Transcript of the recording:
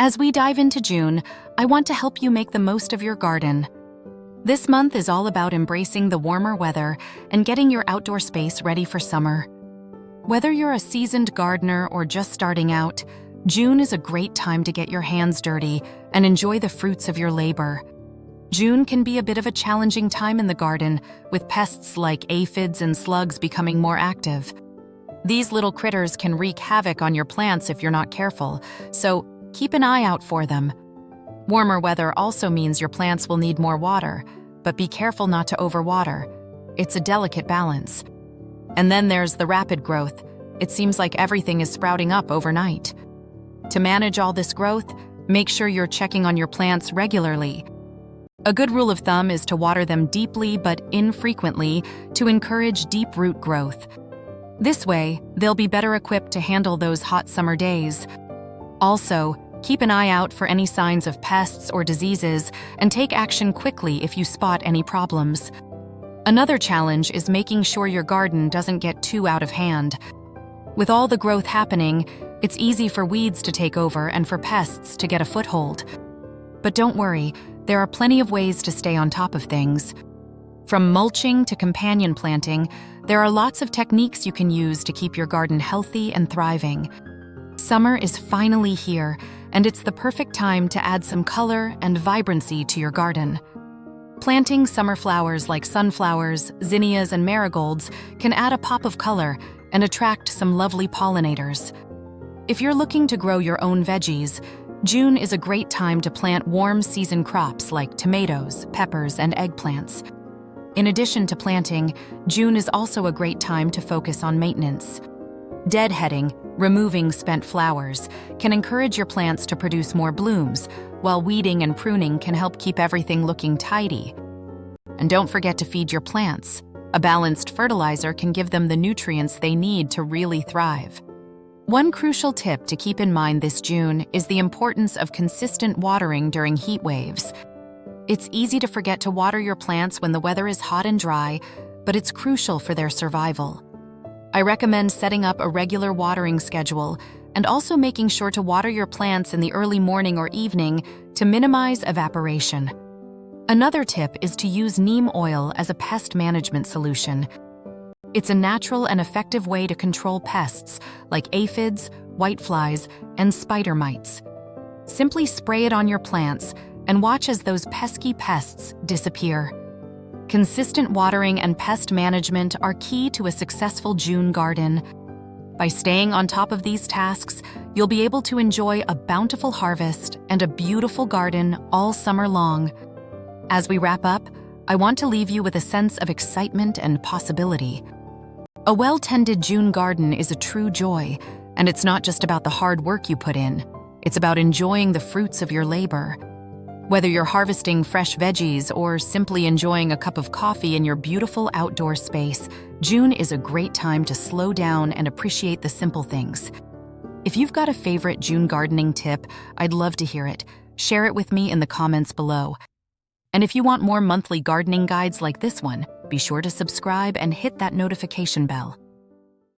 As we dive into June, I want to help you make the most of your garden. This month is all about embracing the warmer weather and getting your outdoor space ready for summer. Whether you're a seasoned gardener or just starting out, June is a great time to get your hands dirty and enjoy the fruits of your labor. June can be a bit of a challenging time in the garden, with pests like aphids and slugs becoming more active. These little critters can wreak havoc on your plants if you're not careful, so keep an eye out for them. Warmer weather also means your plants will need more water, but be careful not to overwater. It's a delicate balance. And then there's the rapid growth. It seems like everything is sprouting up overnight. To manage all this growth, make sure you're checking on your plants regularly. A good rule of thumb is to water them deeply but infrequently to encourage deep root growth. This way, they'll be better equipped to handle those hot summer days. Also, keep an eye out for any signs of pests or diseases and take action quickly if you spot any problems. Another challenge is making sure your garden doesn't get too out of hand. With all the growth happening, it's easy for weeds to take over and for pests to get a foothold. But don't worry, there are plenty of ways to stay on top of things. From mulching to companion planting, there are lots of techniques you can use to keep your garden healthy and thriving. Summer is finally here, and it's the perfect time to add some color and vibrancy to your garden. Planting summer flowers like sunflowers, zinnias, and marigolds can add a pop of color and attract some lovely pollinators. If you're looking to grow your own veggies, June is a great time to plant warm season crops like tomatoes, peppers, and eggplants. In addition to planting, June is also a great time to focus on maintenance. Deadheading, removing spent flowers, can encourage your plants to produce more blooms, while weeding and pruning can help keep everything looking tidy. And don't forget to feed your plants. A balanced fertilizer can give them the nutrients they need to really thrive. One crucial tip to keep in mind this June is the importance of consistent watering during heat waves. It's easy to forget to water your plants when the weather is hot and dry, but it's crucial for their survival. I recommend setting up a regular watering schedule and also making sure to water your plants in the early morning or evening to minimize evaporation. Another tip is to use neem oil as a pest management solution. It's a natural and effective way to control pests like aphids, whiteflies, and spider mites. Simply spray it on your plants and watch as those pesky pests disappear. Consistent watering and pest management are key to a successful June garden. By staying on top of these tasks, you'll be able to enjoy a bountiful harvest and a beautiful garden all summer long. As we wrap up, I want to leave you with a sense of excitement and possibility. A well-tended June garden is a true joy, and it's not just about the hard work you put in. It's about enjoying the fruits of your labor. Whether you're harvesting fresh veggies or simply enjoying a cup of coffee in your beautiful outdoor space, June is a great time to slow down and appreciate the simple things. If you've got a favorite June gardening tip, I'd love to hear it. Share it with me in the comments below. And if you want more monthly gardening guides like this one, be sure to subscribe and hit that notification bell.